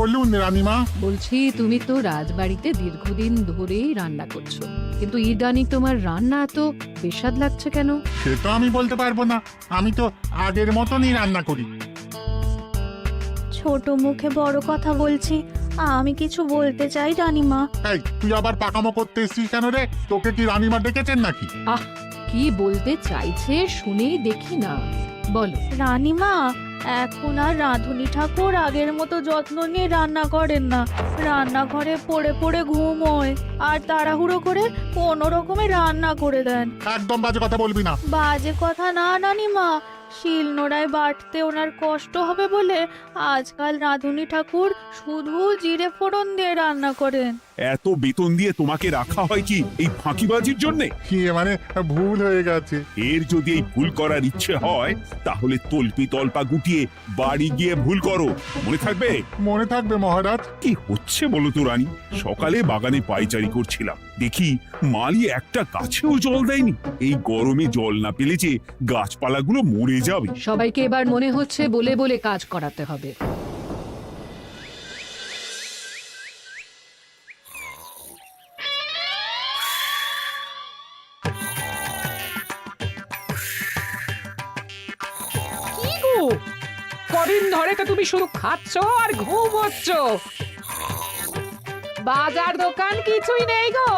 বলুন রানীমা। বলছি, তুমি তো রাজবাড়িতে দীর্ঘদিন ধরেই রান্না করছো, কিন্তু ইদানিং তোমার রান্না এত বেস্বাদ লাগছে কেন? সে তো আমি বলতে পারবো না, আমি তো আগের মতনই রান্না করি। ছোট মুখে বড় কথা বলছি, আমি কিছু বলতে চাই রানীমা। এই তুই আবার পাকামো করতে এসছিস কেন রে? তোকে কি রানীমা ডেকেছেন নাকি? আহ, কি বলতে চাইছে শুনেই দেখি না, বলো। রানীমা, এখন আর রাঁধুনি ঠাকুর আগের মতো যত্ন নিয়ে রান্না করেন না। রান্নাঘরে পড়ে পড়ে ঘুমোয় আর তাড়াহুড়ো করে কোনো রকমে রান্না করে দেন। একদম বাজে কথা বলবি না। বাজে কথা না রানীমা, শিলনোড়ায় বাটতে ওনার কষ্ট হবে বলে আজকাল রাঁধুনি ঠাকুর শুধু জিরে ফোড়ন দিয়ে রান্না করেন। এত বেতন দিয়ে তোমাকে রাখা হয় কি এই ফাঁকিবাজির জন্যে? কি মানে ভুল হয়ে গেছে। এর যদি এই ভুল করার ইচ্ছে হয় তাহলে তল্পি তল্পা গুটিয়ে বাড়ি গিয়ে ভুল করো, মনে থাকবে? মনে থাকবে মহারাজ। কি হচ্ছে বলো তো রানী? সকালে বাগানে পায়চারি করছিলাম, দেখি মালি একটা গাছেও জল দেয়নি। এই গরমে জল না পেলে যে গাছপালাগুলো মরে যাবে। সবাইকে এবার মনে হচ্ছে বলে বলে কাজ করাতে হবে। কি গো, কদিন ধরে তো তুমি শুধু খাচ্ছ আর ঘুমোচ্ছ। বাজার দোকান কিছুই নেই গো,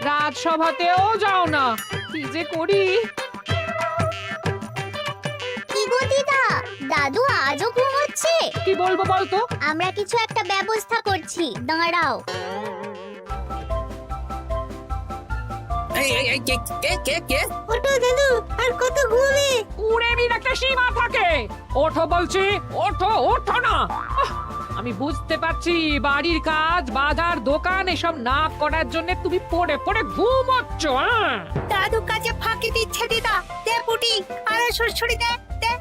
রাজসভাতেও যাও না। কি যে করি। কি গো দিদা, দাদু আজও ঘুমোচ্ছে? কি বলবো বলতো? আমরা কিছু একটা ব্যবস্থা করছি, দাঁড়াও। ওঠো দাদু, আর কত ঘুমে? উড়ে একটা সীমা থাকে। ওঠো বলছি, ওঠো ওঠো না। আমি বুঝতে পারছি বাড়ির কাজ, বাজার দোকান এসব না করার জন্য তুমি পড়ে পড়ে ঘুমোচ্ছ। দাদু কাজে ফাঁকি দিচ্ছে দিদা। দে পুটি, আর সরসরি দে দে।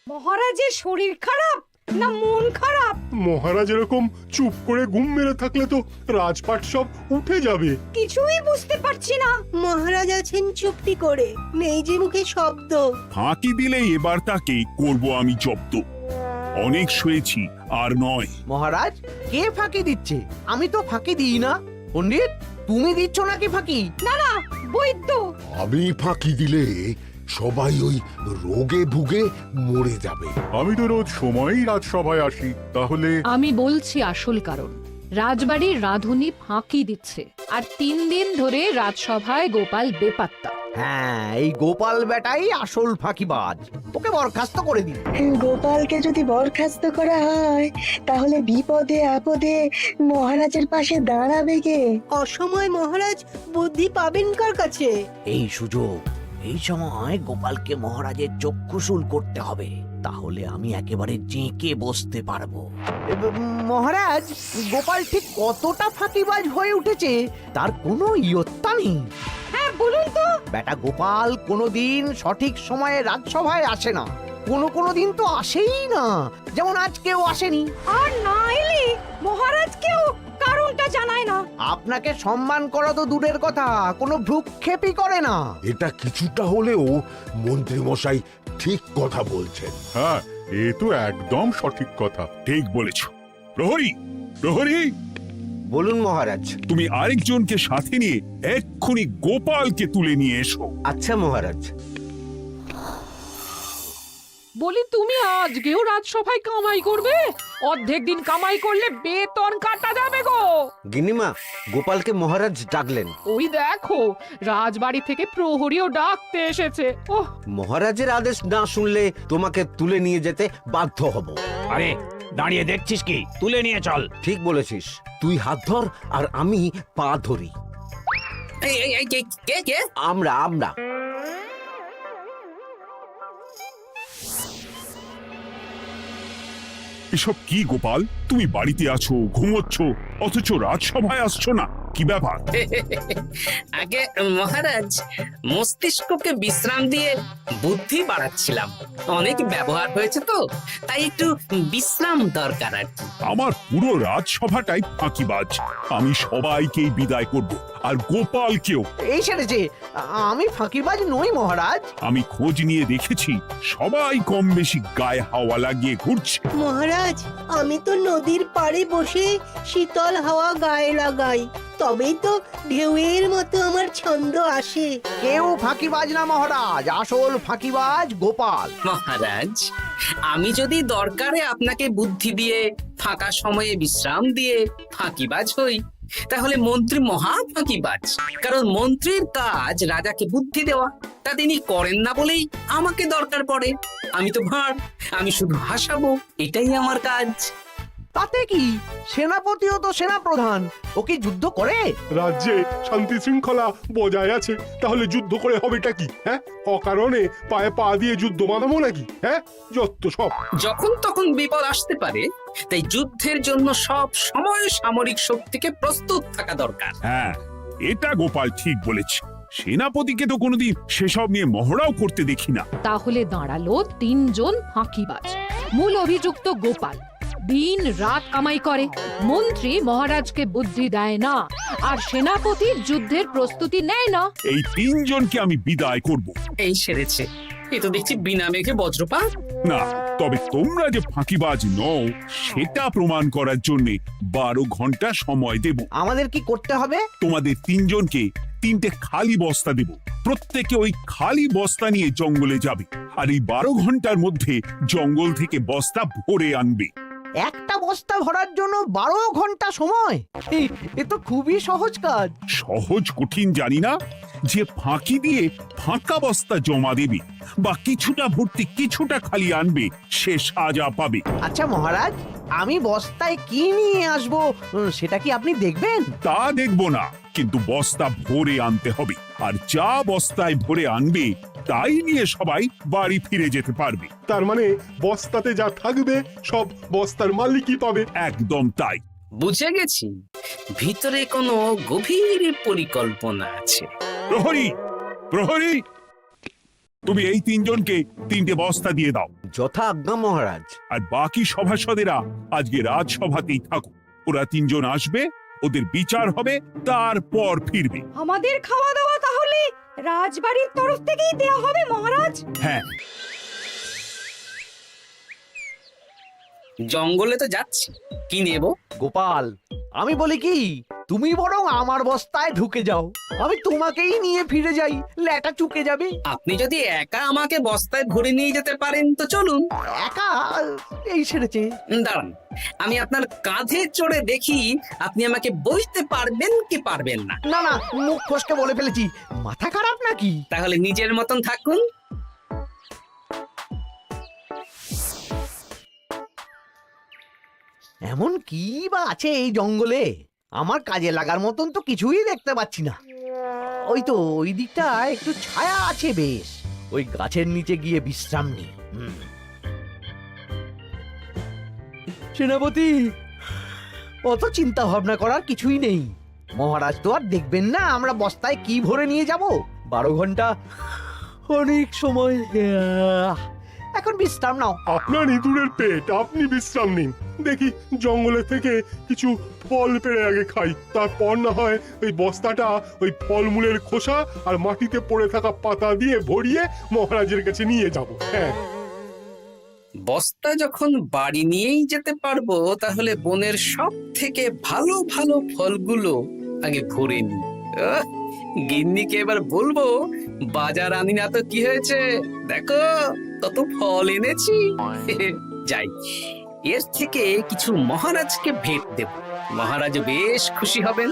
মহারাজের শরীর খারাপ না মন খারাপ? মহারাজ এরকম চুপ করে ঘুম মেরে থাকলে তো রাজপাট সব উঠে যাবে। কিছুই বুঝতে পারছি না। মহারাজ আছেন চুপটি করে, নেই যে মুখে শব্দ। ফাঁকি দিলে এবার তাকে করব আমি জব্দ। অনেক শুয়েছি, আর নয়। মহারাজ, কে ফাঁকি দিচ্ছে? আমি তো ফাঁকি দিই না। পণ্ডিত, তুমি দিচ্ছ নাকি ফাঁকি? না না, বৈদ্য। আমি ফাঁকি দিলে সবাই ওই রোগে ভুগে মরে যাবে। আমি তো রোজ সময়ই রাজসভায় আসি, তাহলে আমি বলছি আসল কারণ। রাজবাড়ির রাঁধুনি ফাঁকি দিচ্ছে, আর 3 দিন ধরে রাজসভায় গোপাল বেপাত্তা। হ্যাঁ, এই গোপাল বেটাই আসল ফাঁকিবাজ। ওকে বরখাস্ত করে দিন। গোপালকে যদি বরখাস্ত করা হয় তাহলে বিপদে আপদে মহারাজের পাশে দাঁড়াবে কে? অসময় মহারাজ বুদ্ধি পাবেন কার কাছে? এই সুযোগ, এই সময় গোপালকে মহারাজের চক্ষুশূল করতে হবে, তাহলে আমি একেবারে জেঁকে বসতে পারবো। মহারাজ, গোপাল ঠিক কতটা ফাঁকিবাজ হয়ে উঠেছে তার কোনো ইয়ত্তা নেই। হ্যাঁ বলুন তো। বেটা গোপাল কোনোদিন সঠিক সময়ে রাজসভায় আসে না। কোনো দিন তো আসেই না, যেমন আজকেও আসেনি। আর না এলে মহারাজকেও কারণটা জানায় না। আপনাকে সম্মান করা তো দূরের কথা, কোনো ভ্রুক্ষেপই করে না। এটা কিছুটা হলেও মন্ত্রী মশাই ঠিক কথা বলছেন। হ্যাঁ, এ তো একদম সঠিক কথা। ঠিক বলেছ। প্রহরী, প্রহরী, বলুন মহারাজ। তুমি আরেকজনকে সাথে নিয়ে এক্ষুনি গোপালকে তুলে নিয়ে এসো। আচ্ছা মহারাজ। বলি, তুমি আজকেও রাজসভায় কামাই করবে? অর্ধেক দিন কামাই করলে বেতন কাটা যাবে গো। গিন্নিমা, গোপালকে মহারাজ ডাকলেন। ওই দেখো, রাজবাড়ি থেকে প্রহরীও ডাকতে এসেছে। ওহ, মহারাজের আদেশ না শুনলে তোমাকে তুলে নিয়ে যেতে বাধ্য হব। আরে দাঁড়িয়ে দেখছিস কি? তুলে নিয়ে চল। ঠিক বলেছিস, তুই হাত ধর আর আমি পা ধরি। আমরা এসব কি গোপাল? তুমি বাড়িতে আছো, ঘুমোচ্ছ, অথচ রাজসভায় আসছো না। কি ব্যাপার? আগে মহারাজ, মস্তিষ্ককে বিশ্রাম দিয়ে বুদ্ধি বাড়াচ্ছিলাম। অনেক ব্যবহার হয়েছে তো, তাই একটু বিশ্রাম দরকার আর কি। আমার পুরো রাজসভাটাই ফাঁকিবাজ। আমি সবাইকেই বিদায় করব, আর গোপালকেও। এই সেরেছে, আমি ফাঁকিবাজ নই মহারাজ। আমি খোঁজ নিয়ে দেখেছি সবাই কম বেশি গায়ে হাওয়া লাগিয়ে ঘুরছে। মহারাজ, আমি তো নদীর পাড়ে বসে শীতল হাওয়া গায়ে লাগাই, তবেই তো ঢেউয়ের মতো আমার ছন্দ আসে। কেউ ফাঁকিবাজ না মহারাজ, আসল ফাঁকিবাজ গোপাল। মহারাজ, আমি যদি দরকারে আপনাকে বুদ্ধি দিয়ে ফাঁকা সময়ে বিশ্রাম দিয়ে ফাঁকিবাজ হই, তাহলে মন্ত্রী মহা ফাঁকিবাজ। কারণ মন্ত্রীর কাজ রাজাকে বুদ্ধি দেওয়া, তা তিনি করেন না বলেই আমাকে দরকার পড়ে। আমি তো ভাঁড়, আমি শুধু হাসাবো, এটাই আমার কাজ। তাতে কি, সেনাপতিও তো সেনাপ্রধান, ও কি যুদ্ধ করে? রাজ্যে শান্তি শৃঙ্খলা বজায় আছে, তাহলে যুদ্ধ করে হবেটা কি? হ্যাঁ, অকারণে পায়ে পা দিয়ে যুদ্ধ বাঁধাবো নাকি? হ্যাঁ, যত সব। যখন তখন বিপদ আসতে পারে, তাই যুদ্ধের জন্য সব সময় সামরিক শক্তিকে প্রস্তুত থাকা দরকার। হ্যাঁ, এটা গোপাল ঠিক বলেছে। সেনাপতিকে তো কোনোদিন সেসব নিয়ে মহড়াও করতে দেখি না। তাহলে দাঁড়ালো 3 জন ফাঁকিবাজ। মূল অভিযুক্ত গোপাল দিন রাত কামাই করে, মন্ত্রী মহারাজকে বুদ্ধি দেয় না, আর সেনাপতি যুদ্ধের প্রস্তুতি নেয় না। এই 3 জনকে আমি বিদায় করব। এই সেরেছে, এ তো দেখছি বিনা মেঘে বজ্রপাত। না, তবে তোমরা যে ফাঁকিবাজ নও সেটা প্রমাণ করার জন্য 12 ঘন্টা সময় দেব। আমাদের কি করতে হবে? তোমাদের 3 জনকে 3টে খালি বস্তা দেব। প্রত্যেকে ওই খালি বস্তা নিয়ে জঙ্গলে যাবে, আর এই 12 ঘন্টার মধ্যে জঙ্গল থেকে বস্তা ভরে আনবে। একটা বস্তা ভরার জন্য 12 ঘন্টা সময়? এ তো খুবই সহজ কাজ। সহজ কঠিন জানি না, যে ফাঁকি দিয়ে ফাঁকা বস্তা জমা দেবে বা কিছুটা ভর্তি কিছুটা খালি আনবে, সে সাজা পাবে। আচ্ছা মহারাজ, আমি বস্তায় কি নিয়ে আসবো সেটা কি আপনি দেখবেন? তা দেখবো না, কিন্তু বস্তা ভরে আনতে হবে। আর যা বস্তায় ভরে আনবে তাই নিয়ে সবাই বাড়ি ফিরে যেতে পারবে। তার মানে বস্তাতে যা থাকবে সব বস্তার মালিকই পাবে। একদম তাই। বুঝে গেছি, ভিতরে কোনো গভীর পরিকল্পনা আছে। প্রহরী, প্রহরী, তুমি এই 3 জনকে 3টে বস্তা দিয়ে দাও। যথা আজ্ঞা মহারাজ। আর বাকি সভাসদেরা আজকে রাজসভাতেই থাকুক। ওরা 3 জন আসবে, ওদের বিচার হবে, তারপর ফিরবে। আমাদের খাওয়া দাওয়া তাহলে রাজবাড়ির তরফ থেকেই দেয়া হবে মহারাজ? হ্যাঁ। জঙ্গলে তো যাচ্ছি, কি নেব? গোপাল, আমি বলি কি, তুমি বরং আমার বস্তায় ঢুকে যাও, আমি তোমাকেই নিয়ে ফিরে যাই, লেটা চুকে যাবে। আপনি যদি একা আমাকে বস্তায় ভরে নিয়ে যেতে পারেন তো চলুন। একা? এই সেরেছে। দাঁড়ান, আমি আপনার কাঁধে চড়ে দেখি আপনি আমাকে বইতে পারবেন কি পারবেন না। না না, মুখ ফসকে বলে ফেলেছি, মাথা খারাপ নাকি? তাহলে নিজের মতন থাকুন। এমন কি বা আছে এই জঙ্গলে? আমার কাজে লাগার মতন তো কিছুই দেখতে পাচ্ছি না। ওই তো ওই দিকটা একটু ছায়া আছে বেশ, ওই গাছের নিচে গিয়ে বিশ্রাম নি। সেনাপতি, অত চিন্তা ভাবনা করার কিছুই নেই। মহারাজ তো আর দেখবেন না আমরা বস্তায় কি ভরে নিয়ে যাব। 12 ঘন্টা অনেক সময়। এখন বিশ্রাম নাও। আপনার ইঁদুরের পেট, আপনি বিশ্রাম নিন। দেখি জঙ্গলে থেকে কিছু ফল পেড়ে আগে খাই, তারপর না হয় ওই বস্তাটা ওই ফলমূলের খোসা আর মাটিতে পড়ে থাকা পাতা দিয়ে ভরিয়ে মহারাজের কাছে নিয়ে যাব। হ্যাঁ, বস্তা যখন বাড়ি নিয়েই যেতে পারবো, তাহলে বনের সব থেকে ভালো ভালো ফলগুলো আগে ভরে নি। গিন্নিকে এবার বলবো, বাজার আনি না তো কি হয়েছে, দেখো কত ফল এনেছি। যাই, এর থেকে কিছু মহারাজকে ভেট দেব, মহারাজ বেশ খুশি হবেন।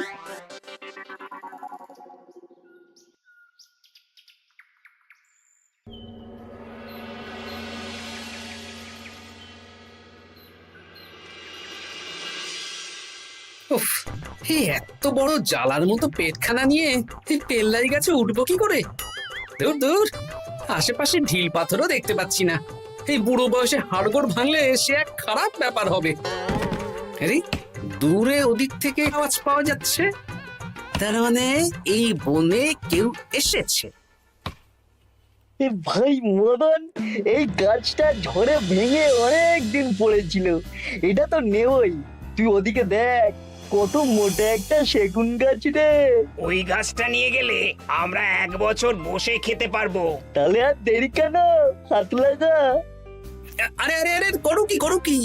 উফ, এই এত বড় জ্বালার মতো পেটখানা নিয়ে এই তেল্লাই গাছে উঠবো কি করে? দূর দূর, আশেপাশে ঢিল পাথরও দেখতে পাচ্ছি না। এই বুড়ো বয়সে হাড়গোড় ভাঙলে সে এক খারাপ ব্যাপার হবে। আরে দূরে ওদিক থেকে আওয়াজ পাওয়া যাচ্ছে। তার মানে এই বনে কেউ এসেছে। ভাই মদন, এই গাছটা ঝড়ে ভেঙে অনেক দিন পড়েছিল, এটা তো নেবই। তুই ওদিকে দেখ, কত মোটা একটা সেগুন গাছ রে। ওই গাছটা নিয়ে গেলে আমরা 1 বছর বসে খেতে পারবো। তাহলে আর দেরি কেন, হাত লাগা। আরে আরে আরে, করো কি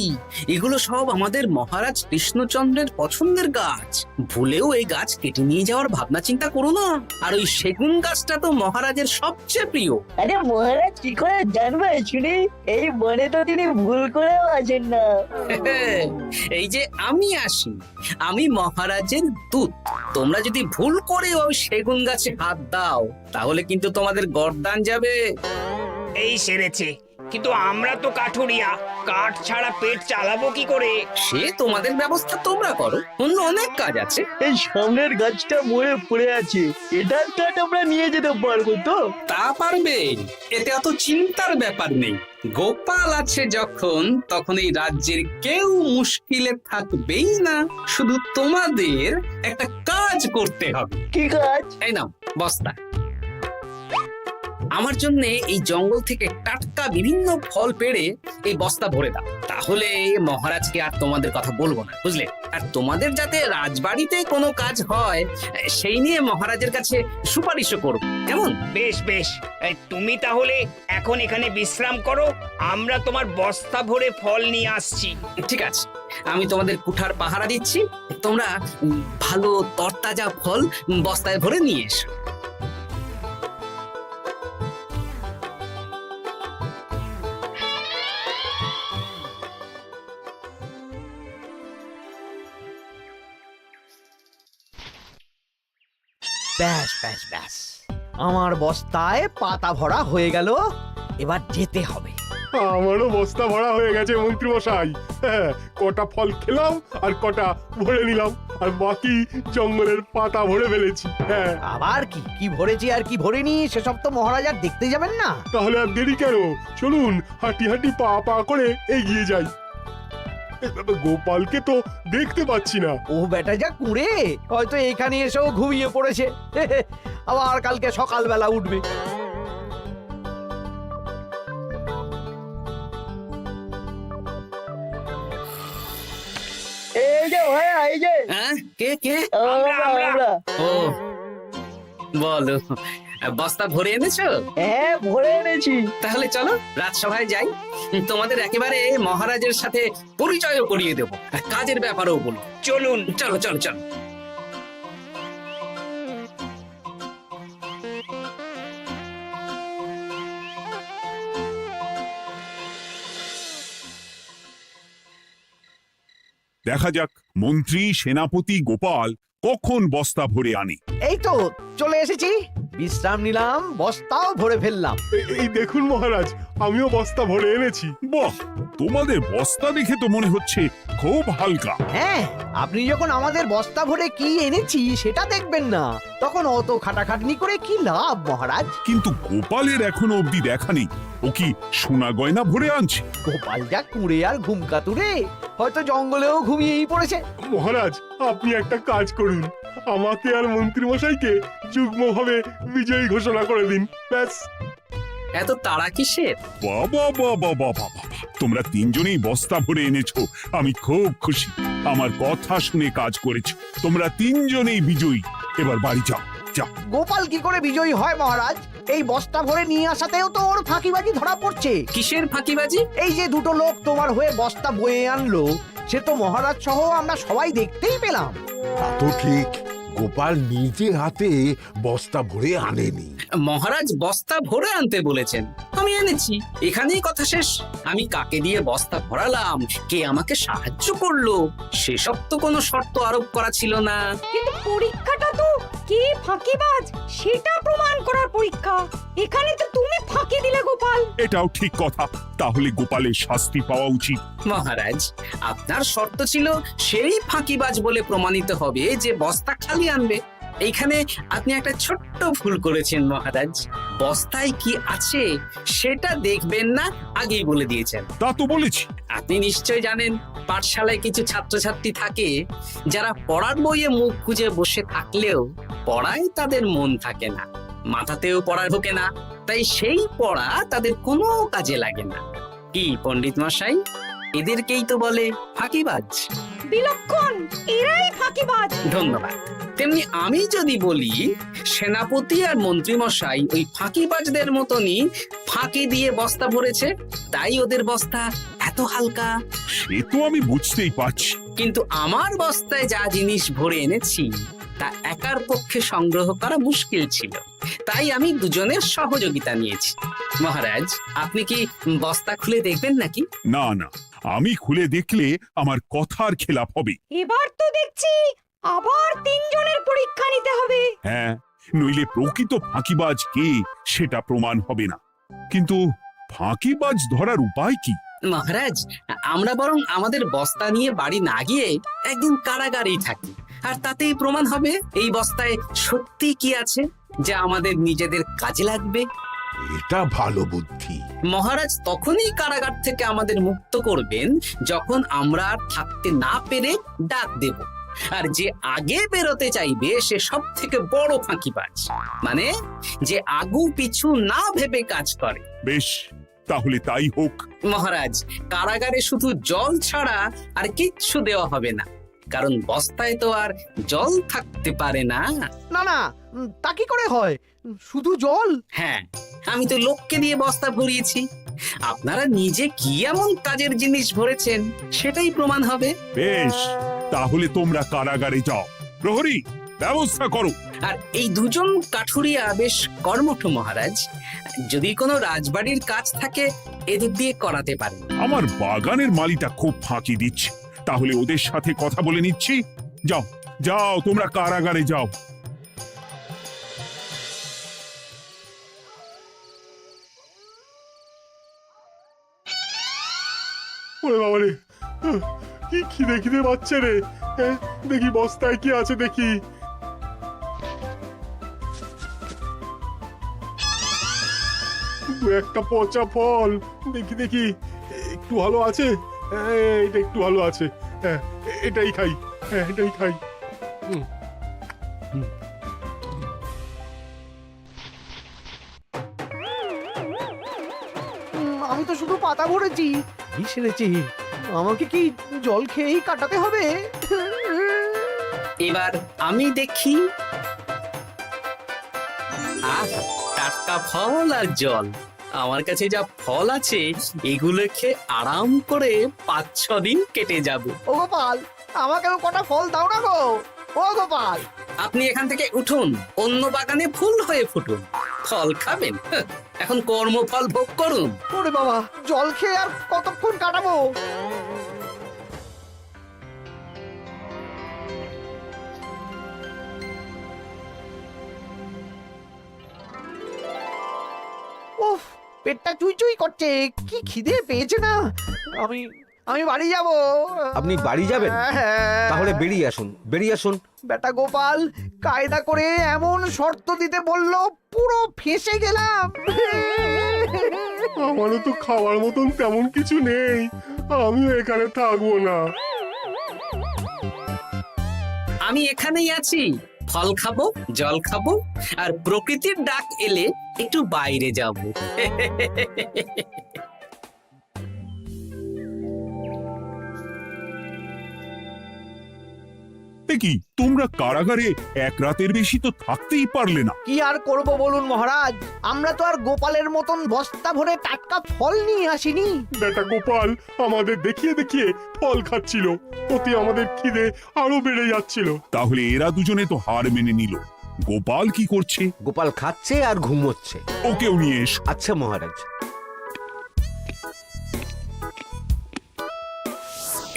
এগুলো সব আমাদের মহারাজ কৃষ্ণচন্দ্রের পছন্দের গাছ। ভুলেও এই গাছ কেটে নিয়ে যাওয়ার ভাবনা চিন্তা করো না। আর ওই সেগুন গাছটা তো মহারাজের সবচেয়ে প্রিয়। আরে মহারাজ কি করে জানবে শুনি, এই বনে তো তিনি ভুল করেও আসেন না। এই যে আমি আসি, আমি মহারাজের দূত। তোমরা যদি ভুল করে ওই সেগুন গাছে হাত দাও তাহলে কিন্তু তোমাদের গর্দান যাবে। এই সেরেছে, কিন্তু আমরা তো কাঠুরিয়া, কাঠ ছাড়া পেট চালাবো কি করে? সে তোমাদের ব্যবস্থা তোমরা করো, অন্য অনেক কাজ আছে। এই সামনের গাছটা মরে পড়ে আছে, এটার কাঠ আমরা নিয়ে যেতে পারবো তো? তা পারবেন, এতে অত চিন্তার ব্যাপার নেই। গোপাল আছে যখন, তখন এই রাজ্যের কেউ মুশকিলে থাকবেই না। শুধু তোমাদের একটা কাজ করতে হবে। কি কাজ? এই নাও বস্তা। আমার জন্য এই জঙ্গল থেকে টাটকা বিভিন্ন ফল পেড়ে এই বস্তা ভরে দাও, তাহলে মহারাজকে আর তোমাদের কথা বলবো না, বুঝলে? আর তোমাদের যাতে রাজবাড়িতে কোনো কাজ হয় সেই নিয়ে মহারাজের কাছে সুপারিশও করব, কেমন? বেশ বেশ, তুমি তাহলে এখন এখানে বিশ্রাম করো, আমরা তোমার বস্তা ভরে ফল নিয়ে আসছি। ঠিক আছে, আমি তোমাদের কুঠার পাহারা দিচ্ছি, তোমরা ভালো তরতাজা ফল বস্তায় ভরে নিয়ে এসো। ব্যাস ব্যাস ব্যাস, আমার বস্তায় পাতা ভরা হয়ে গেল, এবার যেতে হবে। আমারও বস্তা ভরা হয়ে গেছে মন্ত্রী মশাই। হ্যাঁ, কটা ফল খেলাম আর কটা ভরে নিলাম, আর বাকি জঙ্গলের পাতা ভরে ফেলেছি। হ্যাঁ, আবার কি কি ভরেছি আর কি ভরিনি সেসব তো মহারাজ আর দেখতে যাবেন না। তাহলে আর দেরি কেন, চলুন হাঁটি হাঁটি পা পা করে এগিয়ে যাই। গোপালকে তো দেখতে পাচ্ছি না। ও বেটা যা কুঁড়ে, হয়তো এখানে এসেও ঘুমিয়ে পড়েছে। আবার কালকে সকালবেলা উঠবে। এই যে ভাইয়া, এই যে। হ্যাঁ, কে কে? আমরা। ও বলো, বস্তা ভরে এনেছো? হ্যাঁ, ভরে এনেছি। তাহলে চলো রাজসভায় যাই, তোমাদের একেবারে মহারাজের সাথে পরিচয়ও করিয়ে দেবো, আর কাজের ব্যাপারেও বলবো। চলুন। চলো চলো চলো। দেখা যাক মন্ত্রী সেনাপতি গোপাল কখন বস্তা ভরে আনে। এই তো চলে এসেছি, বিশ্রাম নিলাম, বস্তাও ভরে ফেললাম। এই দেখুন মহারাজ, আমিও বস্তা ভরে এনেছি। বাহ, তোমাদের বস্তা দেখে তো মনে হচ্ছে খুব হালকা। হ্যাঁ, আপনি যখন আমাদের বস্তা ভরে কি এনেছি সেটা দেখবেন না, তখন অত খাটাখাটনি করে কি লাভ মহারাজ? কিন্তু গোপালের এখনো অবধি দেখা নেই, ও কি সোনা গয়না ভরে আনছে? গোপাল যা কুঁড়ে আর ঘুমকাতুরে, হয়তো জঙ্গলেও ঘুমিয়েই পড়েছে। মহারাজ, আপনি একটা কাজ করুন, আমাকে আর মন্ত্রী মশাইকে যুগ্মভাবে বিজয়ী ঘোষণা করে দিন, ব্যাস। এত তাড়া কিসের? বাবা বাবা বাবা বাবা, তোমরা তিনজনেই বস্তা ভরে এনেছো, আমি খুব খুশি। আমার কথা শুনে কাজ করেছো, তোমরা তিনজনেই বিজয়ী। এবার বাড়ি যাও যাও। গোপাল কি করে বিজয়ী হয় মহারাজ? এই বস্তা ভরে নিয়ে আসাতেও তো ওর ফাঁকিবাজি ধরা পড়ছে। কিসের ফাঁকিবাজি? এই যে দুটো লোক তোমার হয়ে বস্তা বয়ে আনলো, সে তো মহারাজ সহ আমরা সবাই দেখতেই পেলাম। তা তো ঠিক, গোপাল নিজে হাতে বস্তা ভরে আনেনি। মহারাজ বস্তা ভরে আনতে বলেছেন, আমি এনেছি, এখানেই কথা শেষ। আমি কাকে দিয়ে বস্তা ভরালাম, কে আমাকে সাহায্য করলো, সেসব তো কোনো শর্ত আরোপ করা ছিল না। কিন্তু পরীক্ষাটা তো কে ফাঁকিবাজ সেটা প্রমাণ করার পরীক্ষা। এখানে তো তুমি ফাঁকি দিলে গোপাল। এটাও ঠিক কথা, তাহলে গোপালের শাস্তি পাওয়া উচিত। মহারাজ, আপনার শর্ত ছিল সেই ফাঁকিবাজ বলে প্রমাণিত হবে যে বস্তা খালি আনবে। এইখানে আপনি একটা ছোট্ট ভুল করেছেন মহারাজ, বস্তায় কি আছে সেটা দেখবেন না আগেই বলে দিয়েছেন। তা তো বলেছি। আপনি নিশ্চয় জানেন পাঠশালায় কিছু ছাত্রছাত্রী থাকে যারা পড়ার বইয়ে মুখ গুজে বসে থাকলেও পড়ায় তাদের মন থাকে না, মাথাতেও পড়া ঢোকে না, তাই সেই পড়া তাদের কোনো কাজে লাগে না। কি পণ্ডিত মশাই, এদেরকেই তো বলে ফাঁকিবাজ। বিলক্ষণ, এরাই ফাঁকিবাজ। ধন্যবাদ। তেমনি আমি যদি বলি সেনাপতি আর মন্ত্রী মশাই ওই ফাঁকিবাজদের মতনই ফাঁকি দিয়ে বস্তা ভরেছে, তাই ওদের বস্তা এত হালকা। সে তো আমি বুঝতেই পারছি। কিন্তু আমার বস্তায় যা জিনিস ভরে এনেছি তা একার পক্ষে সংগ্রহ করা মুশকিল ছিল, তাই আমি দুজনের সহযোগিতা নিয়েছি। মহারাজ, আপনি কি বস্তা খুলে দেখবেন নাকি? না না, আমি খুলে দেখলে আমার কথার খেলাপ হবে। এবার তো দেখছি আবার তিনজনের পরীক্ষা নিতে হবে। হ্যাঁ, নইলে প্রকৃত ফাঁকিবাজ কে সেটা প্রমাণ হবে না। কিন্তু ফাঁকিবাজ ধরার উপায় কি? মহারাজ, আমরা বরং আমাদের বস্তা নিয়ে বাড়ি না গিয়ে একদিন কারাগারেই থাকি, আর তাতেই প্রমাণ হবে এই বস্তায় সত্যি কি আছে যা আমাদের নিজেদের কাজে লাগবে। এটা ভালো বুদ্ধি। মহারাজ তখনই কারাগার থেকে আমাদের মুক্ত করবেন যখন আমরা আর থাকতে না পেরে ডাক দেব, আর যে আগে বেরোতে চাইবে সে সব থেকে বড় ফাঁকিবাজ, মানে যে আগু পিছু না ভেবে কাজ করে। বেশ, তাহলে তাই হোক। মহারাজ, কারাগারে শুধু জল ছাড়া আর কিচ্ছু দেওয়া হবে না, কারণ বস্তায় তো আর জল থাকতে পারে না। না না, তা কি করে হয়? শুধু জল? হ্যাঁ, আমি তো লোককে দিয়ে বস্তা ভরিয়েছি। আপনারা নিজে কি এমন কাজের জিনিস ভরেছেন সেটাই প্রমাণ হবে। বেশ, তাহলে তোমরা কারাগারে যাও। প্রহরী, ব্যবস্থা করো। আর এই দুজন কাঠুরিয়া বেশ কর্মঠ মহারাজ, যদি কোনো রাজবাড়ির কাজ থাকে এদের দিয়ে করাতে পারেন। আমার বাগানের মালিটা খুব ফাঁকি দিচ্ছে, তাহলে ওদের সাথে কথা বলে নিচ্ছি। যাও যাও, তোমরা কারাগারে যাও। ওরে বাবা রে, কি খিদে খিদে পাচ্ছে রে। দেখি বস্তায় কি আছে দেখি। দু একটা পচা ফল, দেখি দেখি একটু ভালো আছে। এটা একটু ভালো আছে, হ্যাঁ এটাই খাই, হ্যাঁ এটাই খাই। আমি তো শুধু পাতা ভরেছি, কি সেরেছি? আমাকে কি জল খেয়েই কাটাতে হবে? এবার আমি দেখি। টাটকা ফল আর জল, আমার কাছে যা ফল আছে এগুলো খেয়ে আরাম করে 5-6 দিন কেটে যাবে। ও গোপাল, আমাকেও কটা ফল দাও না গো। ও গোপাল, আপনি এখান থেকে উঠুন, অন্য বাগানে ফুল হয়ে ফুটুন। ফল খাবেন, এখন কর্মফল ভোগ করুন। ওরে বাবা, জল খেয়ে আর কতক্ষণ কাটাবো? উফ, পেটটা চুই চুই করছে, কি খিদে পেয়েছে না। আমি আমি বাড়ি যাব। আপনি বাড়ি যাবেন? তাহলে বেরিয়ে আসুন, বেরিয়ে আসুন। বেটা গোপাল কায়দা করে এমন শর্ত দিতে বললো, পুরো ফেঁসে গেলাম। আমারও তো খাওয়ার মতন তেমন কিছু নেই, আমিও এখানে থাকবো না। আমি এখানেই আছি, ফল খাবো, জল খাবো, আর প্রকৃতির ডাক এলে একটু বাইরে যাব। কি তোমরা কারাগারে এক রাতের বেশি তো থাকতেই পারলে না? কি আর করব বলুন মহারাজ, আমরা তো আর গোপালের মতন বস্তা ভরে টাটকা ফল নিয়ে আসিনি। বেটা গোপাল আমাদের দেখিয়ে দেখিয়ে ফল খাচ্ছিল, অতি আমাদের খিদে আরো বেড়ে যাচ্ছিল। তাহলে এরা দুজনে তো হার মেনে নিল। গোপাল কি করছে? গোপাল খাচ্ছে আর ঘুমোচ্ছে। ওকেও নিয়ে এসো। আচ্ছা মহারাজ।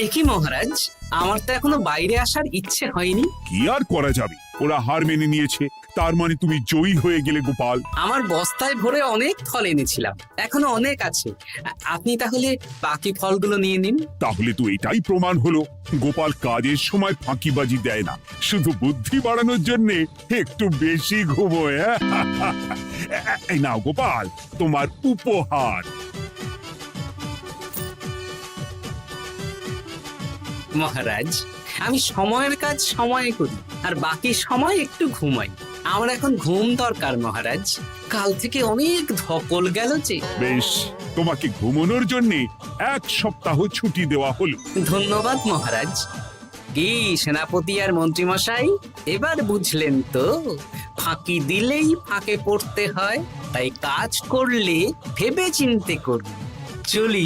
একই মহারাজ, আমার তো এখনো বাইরে আসার ইচ্ছে হয়নি। কি আর করা যাবে, ওরা হার মেনে নিয়েছে, তার মানে তুমি জয়ী হয়ে গেলে গোপাল। আমার বস্তায় ভরে অনেক ফল এনেছিলাম, এখনো অনেক আছে। আপনি তাহলে বাকি ফলগুলো নিয়ে নিন। তাহলে তো এটাই প্রমাণ হলো গোপাল কাজের সময় ফাঁকিবাজি দেয় না, শুধু বুদ্ধি বাড়ানোর জন্য একটু বেশি ঘুমোয়। এই নাও গোপাল, তোমার উপহার। মহারাজ, আমি সময়ের কাজ সময়ে করি আর বাকি সময় একটু ঘুমাই। আমার এখন ঘুম দরকার মহারাজ, কাল থেকে অনেক ধকল গেল যে। বেশ, তোমাকে ঘুমানোর জন্য 1 সপ্তাহ ছুটি দেওয়া হলো। ধন্যবাদ মহারাজ। কি সেনাপতি আর মন্ত্রীমশাই, এবার বুঝলেন তো ফাঁকি দিলেই ফাঁকে পড়তে হয়, তাই কাজ করলে ভেবে চিন্তে করুন। চলি।